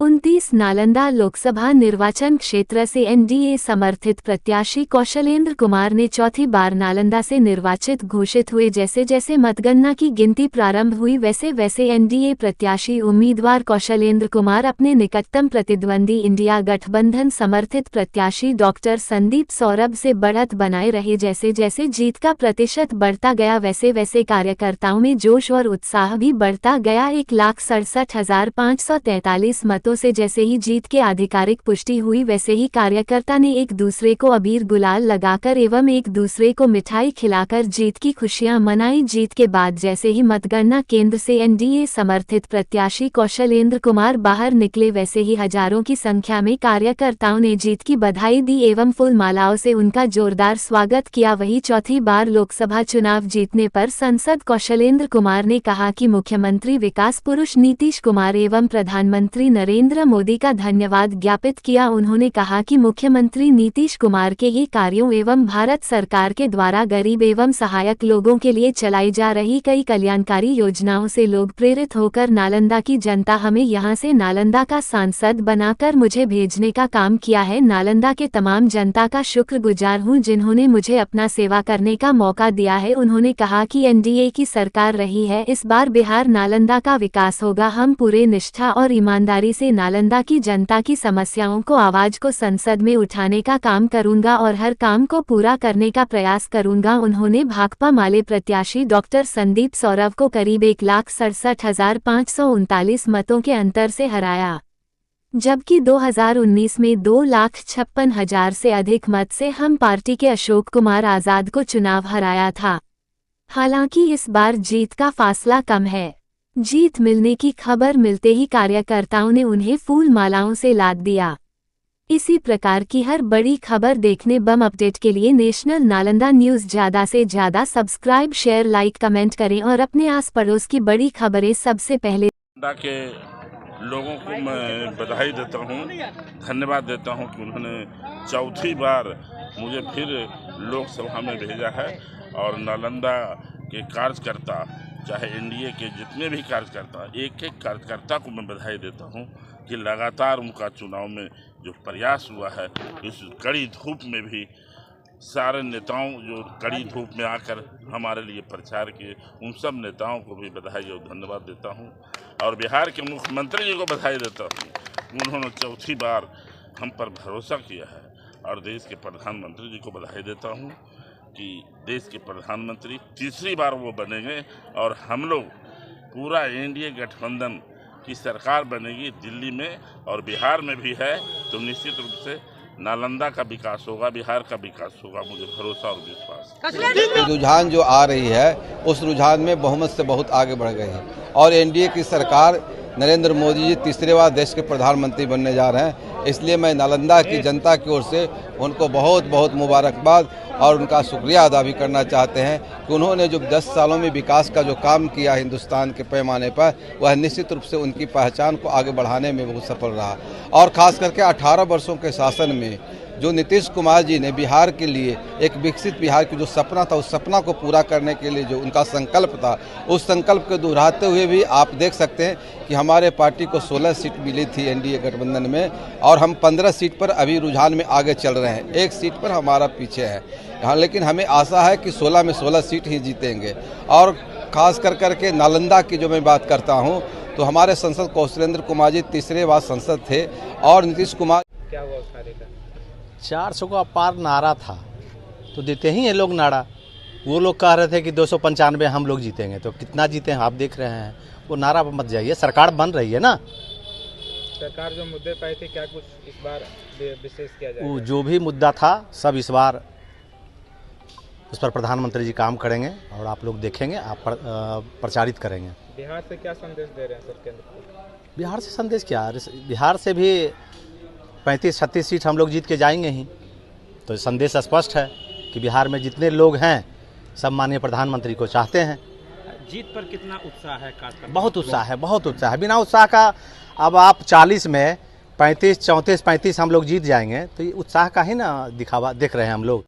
29 नालंदा लोकसभा निर्वाचन क्षेत्र से एनडीए समर्थित प्रत्याशी कौशलेंद्र कुमार ने चौथी बार नालंदा से निर्वाचित घोषित हुए। जैसे जैसे मतगणना की गिनती प्रारंभ हुई वैसे वैसे एनडीए प्रत्याशी उम्मीदवार कौशलेंद्र कुमार अपने निकटतम प्रतिद्वंदी इंडिया गठबंधन समर्थित प्रत्याशी डॉक्टर संदीप सौरभ से बढ़त बनाए रहे। जैसे जैसे जीत का प्रतिशत बढ़ता गया वैसे वैसे कार्यकर्ताओं में जोश और उत्साह भी बढ़ता गया। 1,67,543 मतों से जैसे ही जीत के आधिकारिक पुष्टि हुई वैसे ही कार्यकर्ता ने एक दूसरे को अबीर गुलाल लगाकर एवं एक दूसरे को मिठाई खिलाकर जीत की खुशियां मनाई। जीत के बाद जैसे ही मतगणना केंद्र से एनडीए समर्थित प्रत्याशी कौशलेंद्र कुमार बाहर निकले वैसे ही हजारों की संख्या में कार्यकर्ताओं ने जीत की बधाई दी एवं फूल मालाओं से उनका जोरदार स्वागत किया। वही चौथी बार लोकसभा चुनाव जीतने पर सांसद कौशलेंद्र कुमार ने कहा कि मुख्यमंत्री विकास पुरुष नीतीश कुमार एवं प्रधानमंत्री नरेंद्र मोदी का धन्यवाद ज्ञापित किया। उन्होंने कहा कि मुख्यमंत्री नीतीश कुमार के ही कार्यों एवं भारत सरकार के द्वारा गरीब एवं सहायक लोगों के लिए चलाई जा रही कई कल्याणकारी योजनाओं से लोग प्रेरित होकर नालंदा की जनता हमें यहां से नालंदा का सांसद बनाकर मुझे भेजने का काम किया है। नालंदा के तमाम जनता का शुक्रगुजार हूं जिन्होंने मुझे अपना सेवा करने का मौका दिया है। उन्होंने कहा कि एनडीए की सरकार रही है, इस बार बिहार नालंदा का विकास होगा। हम पूरे निष्ठा और ईमानदारी से नालंदा की जनता की समस्याओं को आवाज को संसद में उठाने का काम करूंगा और हर काम को पूरा करने का प्रयास करूंगा। उन्होंने भाकपा माले प्रत्याशी डॉक्टर संदीप सौरभ को करीब 1,67,539 मतों के अंतर से हराया, जबकि 2019 में 2,56,000 से अधिक मत से हम पार्टी के अशोक कुमार आजाद को चुनाव हराया था। हालांकि इस बार जीत का फासला कम है। जीत मिलने की खबर मिलते ही कार्यकर्ताओं ने उन्हें फूल मालाओं से लाद दिया। इसी प्रकार की हर बड़ी खबर देखने बम अपडेट के लिए नेशनल नालंदा न्यूज़ ज़्यादा से ज़्यादा सब्सक्राइब, शेयर, लाइक, कमेंट करें और अपने आस पड़ोस की बड़ी खबरें सबसे पहले के लोगों को मैं बधाई देता हूं, धन्यवाद देता हूं कि उन्होंने चौथी बार मुझे फिर लोकसभा में भेजा है। और नालंदा के कार्यकर्ता, चाहे एनडीए के जितने भी कार्यकर्ता, एक एक कार्यकर्ता को मैं बधाई देता हूं कि लगातार उनका चुनाव में जो प्रयास हुआ है, इस कड़ी धूप में भी सारे नेताओं जो कड़ी धूप में आकर हमारे लिए प्रचार किए, उन सब नेताओं को भी बधाई और धन्यवाद देता हूं। और बिहार के मुख्यमंत्री जी को बधाई देता हूं, उन्होंने चौथी बार हम पर भरोसा किया है। और देश के प्रधानमंत्री जी को बधाई देता हूं कि देश के प्रधानमंत्री तीसरी बार वो बनेंगे और हम लोग पूरा एनडीए गठबंधन की सरकार बनेगी दिल्ली में और बिहार में भी है, तो निश्चित रूप से नालंदा का विकास होगा, बिहार का विकास होगा, मुझे भरोसा और विश्वास। रुझान जो आ रही है उस रुझान में बहुमत से बहुत आगे बढ़ गई है और एनडीए की सरकार नरेंद्र मोदी जी तीसरी बार देश के प्रधानमंत्री बनने जा रहे हैं। इसलिए मैं नालंदा की जनता की ओर से उनको बहुत बहुत मुबारकबाद और उनका शुक्रिया अदा भी करना चाहते हैं कि उन्होंने जो 10 सालों में विकास का जो काम किया हिंदुस्तान के पैमाने पर, वह निश्चित रूप से उनकी पहचान को आगे बढ़ाने में बहुत सफल रहा। और ख़ास करके 18 वर्षों के शासन में जो नीतीश कुमार जी ने बिहार के लिए एक विकसित बिहार की जो सपना था, उस सपना को पूरा करने के लिए जो उनका संकल्प था, उस संकल्प को दोहराते हुए भी आप देख सकते हैं कि हमारे पार्टी को 16 सीट मिली थी एनडीए गठबंधन में और हम 15 सीट पर अभी रुझान में आगे चल रहे हैं। एक सीट पर हमारा पीछे है, हाँ, लेकिन हमें आशा है कि 16 में 16 सीट ही जीतेंगे। और ख़ास करके नालंदा की जो मैं बात करता हूँ तो हमारे सांसद कौशलेंद्र कुमार जी तीसरे बार सांसद थे और नीतीश कुमार क्या हुआ उस कार्य का 400 का पार नारा था तो देते ही हैं लोग नारा। वो लोग कह रहे थे कि 295 हम लोग जीतेंगे, तो कितना जीते हैं आप देख रहे हैं। वो नारा पर मत जाइए, सरकार बन रही है ना। सरकार जो मुद्दे पाए थे, क्या कुछ इस बार विशेष किया जाएगा? जो भी मुद्दा था सब इस बार उस पर प्रधानमंत्री जी काम करेंगे और आप लोग देखेंगे, आप प्रचारित करेंगे। बिहार से क्या संदेश दे रहे हैं सर केंद्र को? बिहार से संदेश क्या, बिहार से भी 35-36 सीट हम लोग जीत के जाएंगे ही। तो संदेश स्पष्ट है कि बिहार में जितने लोग हैं सब माननीय प्रधानमंत्री को चाहते हैं। जीत पर कितना उत्साह है? बहुत उत्साह है, बहुत उत्साह है। बिना उत्साह का अब आप 40 में 35, 34, 35 हम लोग जीत जाएंगे, तो ये उत्साह का ही ना दिखावा देख रहे हैं हम लोग।